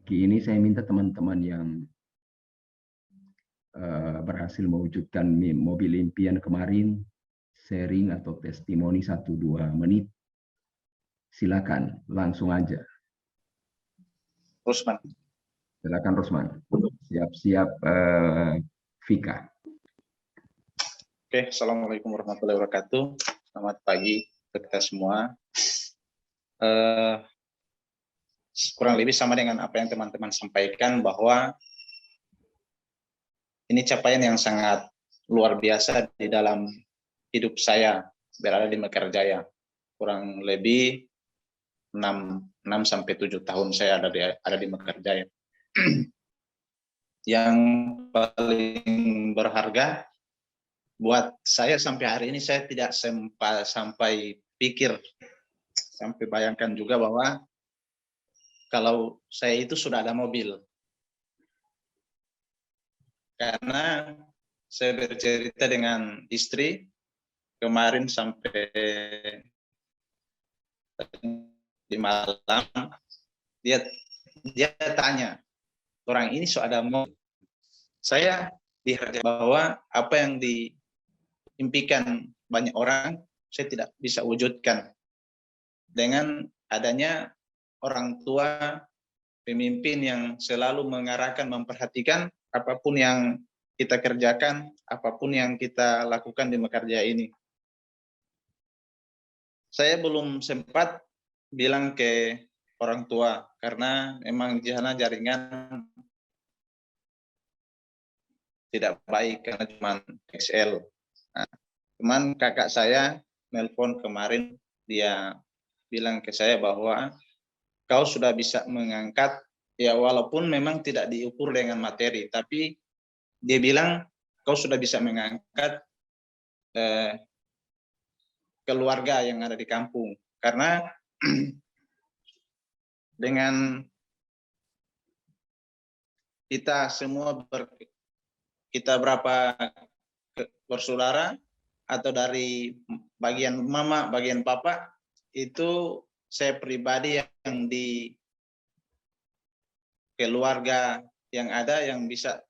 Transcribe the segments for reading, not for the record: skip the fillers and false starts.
Ini saya minta teman-teman yang berhasil mewujudkan mobil impian kemarin, sharing atau testimoni 1-2 menit. Silakan, langsung aja. Rusman. Silakan Rusman. Siap-siap Vika. Oke, Assalamualaikum warahmatullahi wabarakatuh. Selamat pagi kita semua. Kurang lebih sama dengan apa yang teman-teman sampaikan, bahwa ini capaian yang sangat luar biasa di dalam hidup saya berada di Mekarjaya. Kurang lebih 6-7 tahun saya ada di Mekarjaya. Yang paling berharga buat saya sampai hari ini, saya tidak sampai pikir, sampai bayangkan juga bahwa kalau saya itu sudah ada mobil. Karena saya bercerita dengan istri kemarin sampai di malam, dia tanya, orang ini sudah ada mobil. Saya dihargai bahwa apa yang diimpikan banyak orang, saya tidak bisa wujudkan. Dengan adanya orang tua, pemimpin yang selalu mengarahkan, memperhatikan apapun yang kita kerjakan, apapun yang kita lakukan di Mekarjaya ini. Saya belum sempat bilang ke orang tua, karena memang di sana jaringan tidak baik, karena cuma XL. Nah, teman kakak saya nelpon kemarin, dia bilang ke saya bahwa kau sudah bisa mengangkat, ya walaupun memang tidak diukur dengan materi, tapi dia bilang kau sudah bisa mengangkat keluarga yang ada di kampung. Karena dengan kita semua kita berapa bersaudara, atau dari bagian mama, bagian papa, itu saya pribadi yang di keluarga yang ada yang bisa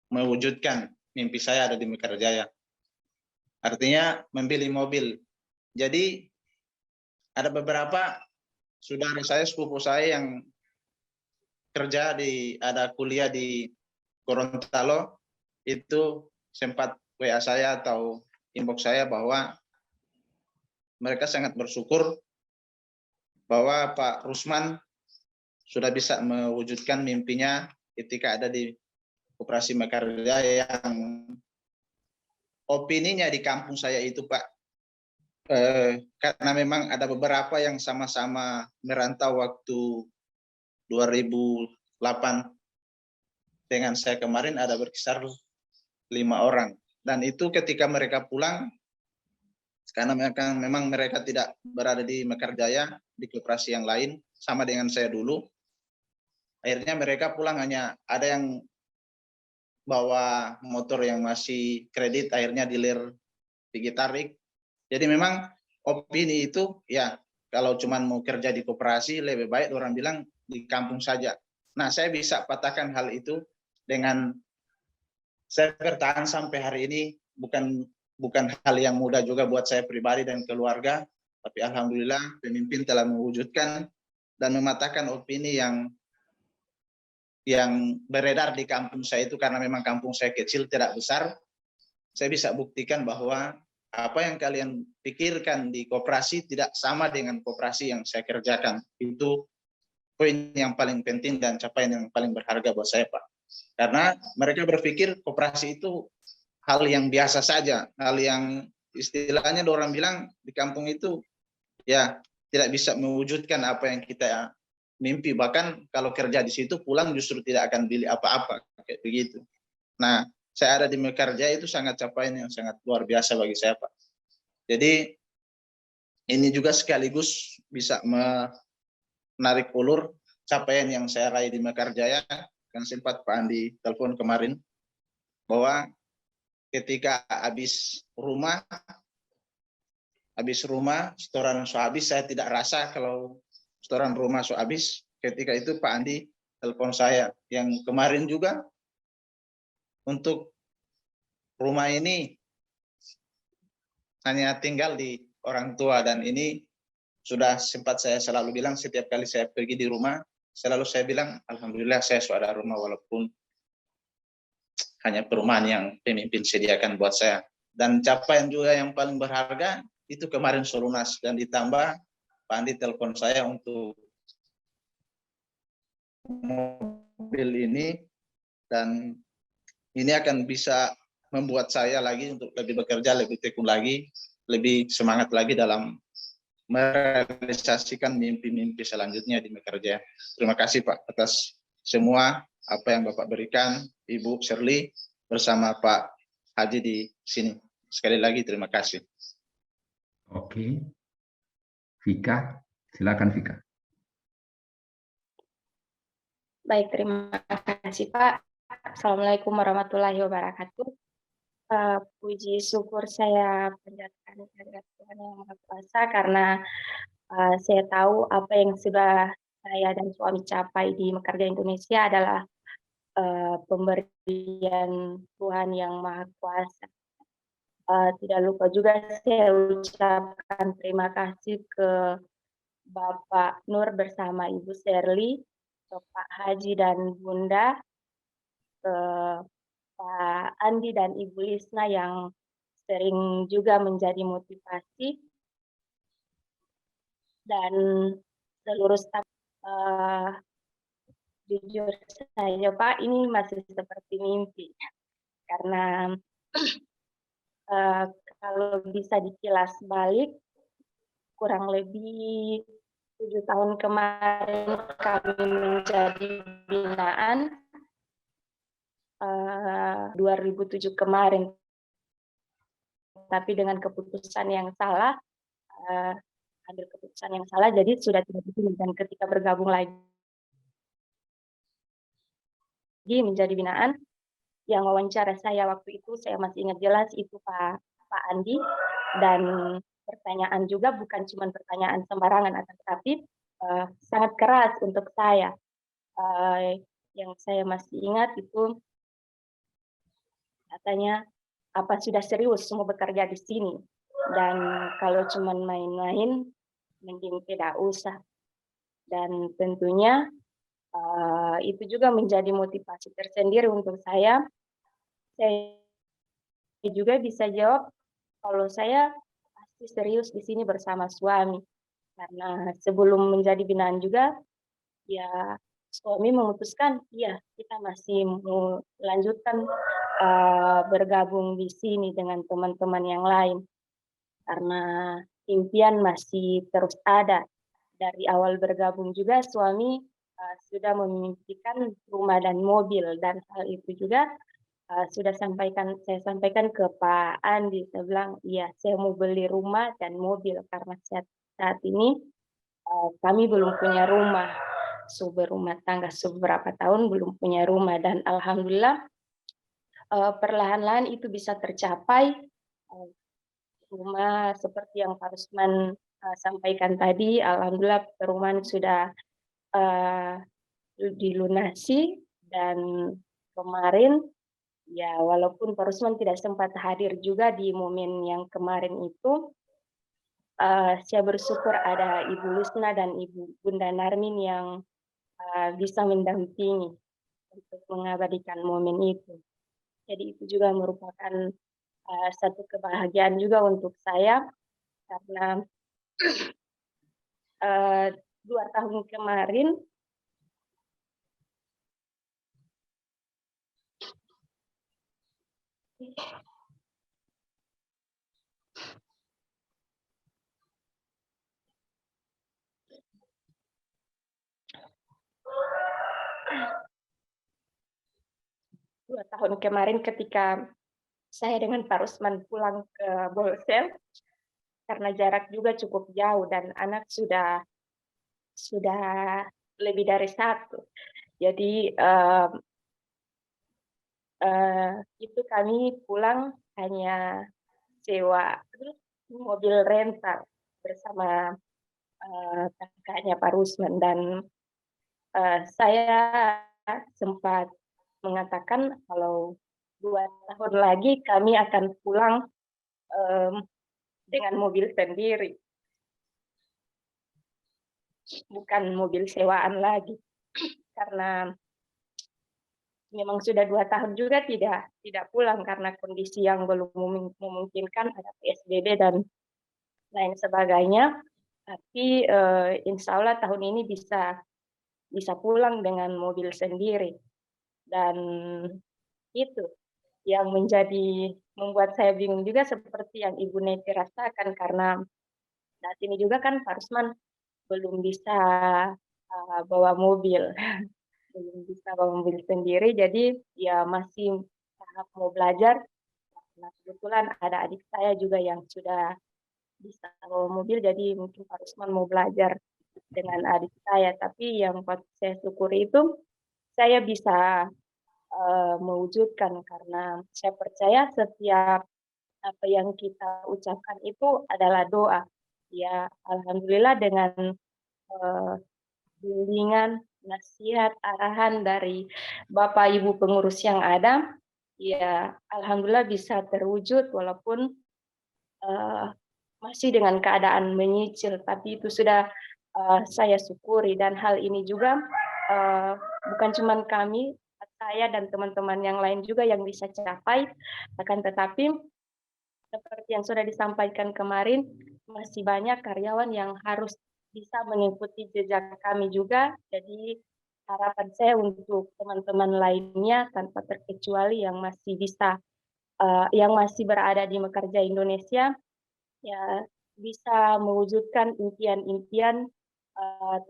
mewujudkan mimpi saya ada di Mekarjaya. Artinya membeli mobil. Jadi ada beberapa saudara saya, sepupu saya yang kerja ada kuliah di Gorontalo, itu sempat WA saya atau inbox saya bahwa mereka sangat bersyukur bahwa Pak Rusman sudah bisa mewujudkan mimpinya ketika ada di Koperasi Mekarjaya, yang opininya di kampung saya itu, Pak, karena memang ada beberapa yang sama-sama merantau waktu 2008 dengan saya kemarin, ada berkisar 5 orang. Dan itu ketika mereka pulang, karena memang mereka tidak berada di Mekarjaya, di koperasi yang lain, sama dengan saya dulu. Akhirnya mereka pulang, hanya ada yang bawa motor yang masih kredit, akhirnya dealer gigi tarik. Jadi memang opini itu, ya kalau cuma mau kerja di koperasi, lebih baik orang bilang di kampung saja. Nah, saya bisa patahkan hal itu dengan saya bertahan sampai hari ini. Bukan hal yang mudah juga buat saya pribadi dan keluarga, tapi alhamdulillah pemimpin telah mewujudkan dan mematahkan opini yang beredar di kampung saya itu. Karena memang kampung saya kecil, tidak besar. Saya bisa buktikan bahwa apa yang kalian pikirkan di koperasi tidak sama dengan koperasi yang saya kerjakan. Itu poin yang paling penting dan capaian yang paling berharga buat saya, Pak. Karena mereka berpikir koperasi itu hal yang biasa saja, hal yang istilahnya orang bilang di kampung itu ya tidak bisa mewujudkan apa yang kita mimpi. Bahkan kalau kerja di situ pulang justru tidak akan beli apa-apa, kayak begitu. Nah, saya ada di Mekarjaya itu sangat capaian yang sangat luar biasa bagi saya, Pak. Jadi ini juga sekaligus bisa menarik ulur capaian yang saya raih di Mekarjaya. Kan sempat Pak Andi telepon kemarin bahwa ketika habis setoran so habis, saya tidak rasa kalau setoran rumah so habis, ketika itu Pak Andi telepon saya. Yang kemarin juga untuk rumah ini hanya tinggal di orang tua, dan ini sudah sempat saya selalu bilang setiap kali saya pergi di rumah, selalu saya bilang, alhamdulillah saya sudah ada rumah walaupun hanya perumahan yang pemimpin sediakan buat saya. Dan capaian juga yang paling berharga itu kemarin Solunas, dan ditambah Pak Andi telepon saya untuk mobil ini, dan ini akan bisa membuat saya lagi untuk lebih bekerja, lebih tekun lagi, lebih semangat lagi dalam merealisasikan mimpi-mimpi selanjutnya di Mekarjaya. Terima kasih Pak atas semua apa yang Bapak berikan, Ibu Shirley bersama Pak Haji di sini. Sekali lagi terima kasih. Oke. Vika, silakan Vika. Baik, terima kasih Pak. Assalamualaikum warahmatullahi wabarakatuh. Puji syukur saya panjatkan kehadirat Tuhan Yang Maha Kuasa karena saya tahu apa yang sudah saya dan suami capai di Mekarjaya Indonesia adalah pemberian Tuhan Yang Maha Kuasa. Tidak lupa juga saya ucapkan terima kasih ke Bapak Nur bersama Ibu Shirley, ke Pak Haji dan Bunda, ke Pak Andi dan Ibu Lisna yang sering juga menjadi motivasi, dan seluruh staf. Jujur saja Pak, ini masih seperti mimpi karena kalau bisa dikilas balik, kurang lebih 7 tahun kemarin kami menjadi binaan, 2007 kemarin, tapi dengan keputusan yang salah, ambil keputusan yang salah, jadi sudah tidak begini. Dan ketika bergabung lagi menjadi binaan, yang wawancara saya waktu itu saya masih ingat jelas itu Pak Andi, dan pertanyaan juga bukan cuma pertanyaan sembarangan, tetapi sangat keras untuk saya. Yang saya masih ingat itu katanya, apa sudah serius mau bekerja di sini? Dan kalau cuma main-main, mending tidak usah. Dan tentunya itu juga menjadi motivasi tersendiri untuk saya. Saya juga bisa jawab kalau saya pasti serius di sini bersama suami. Karena sebelum menjadi binaan juga, ya suami memutuskan, iya kita masih mau lanjutkan bergabung di sini dengan teman-teman yang lain. Karena impian masih terus ada. Dari awal bergabung juga suami sudah memimpikan rumah dan mobil, dan hal itu juga sudah saya sampaikan ke Pak Andi. Saya bilang, iya saya mau beli rumah dan mobil karena saat ini kami belum punya rumah, berumah tangga beberapa tahun belum punya rumah, dan alhamdulillah perlahan-lahan itu bisa tercapai. Rumah seperti yang Pak Rusman sampaikan tadi, alhamdulillah perumahan sudah dilunasi, dan kemarin ya walaupun Pak Rusman tidak sempat hadir juga di momen yang kemarin itu, saya bersyukur ada Ibu Lisna dan Ibu Bunda Narmin yang bisa mendampingi untuk mengabadikan momen itu. Jadi itu juga merupakan satu kebahagiaan juga untuk saya karena 2 tahun kemarin ketika saya dengan Pak Rusman pulang ke Bolsel, karena jarak juga cukup jauh dan anak sudah lebih dari 1. Jadi itu kami pulang hanya sewa mobil rental bersama kakaknya Pak Rusman, dan saya sempat mengatakan kalau 2 tahun lagi kami akan pulang dengan mobil sendiri, bukan mobil sewaan lagi, karena memang sudah 2 tahun juga tidak pulang karena kondisi yang belum memungkinkan, ada PSBB dan lain sebagainya. Tapi insya Allah tahun ini bisa pulang dengan mobil sendiri, dan itu yang membuat saya bingung juga seperti yang Ibu Neti rasakan, karena saat ini juga kan Pak Rusman belum bisa bawa mobil. Belum bisa bawa mobil sendiri, jadi ya masih tahap mau belajar. Nah, kebetulan ada adik saya juga yang sudah bisa bawa mobil, jadi mungkin Pak Rusman mau belajar dengan adik saya. Tapi yang saya syukuri itu saya bisa mewujudkan, karena saya percaya setiap apa yang kita ucapkan itu adalah doa. Ya, alhamdulillah dengan bimbingan, nasihat, arahan dari Bapak Ibu pengurus yang ada, ya alhamdulillah bisa terwujud walaupun masih dengan keadaan menyicil, tapi itu sudah saya syukuri. Dan hal ini juga bukan cuma kami, saya dan teman-teman yang lain juga yang bisa capai, akan tetapi seperti yang sudah disampaikan kemarin, masih banyak karyawan yang harus bisa mengikuti jejak kami juga. Jadi harapan saya untuk teman-teman lainnya tanpa terkecuali yang masih yang masih berada di Mekarja Indonesia, ya bisa mewujudkan impian-impian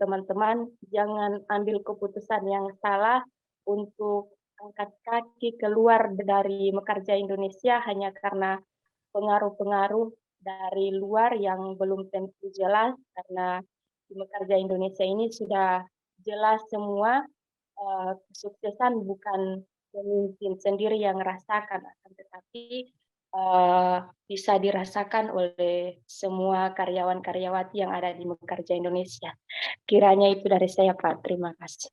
teman-teman. Jangan ambil keputusan yang salah untuk angkat kaki keluar dari Mekarja Indonesia hanya karena pengaruh-pengaruh dari luar yang belum tentu jelas, karena di Mekarja Indonesia ini sudah jelas semua, kesuksesan bukan pemimpin sendiri yang rasakan, akan tetapi bisa dirasakan oleh semua karyawan-karyawati yang ada di Mekarja Indonesia. Kiranya itu dari saya, Pak. Terima kasih.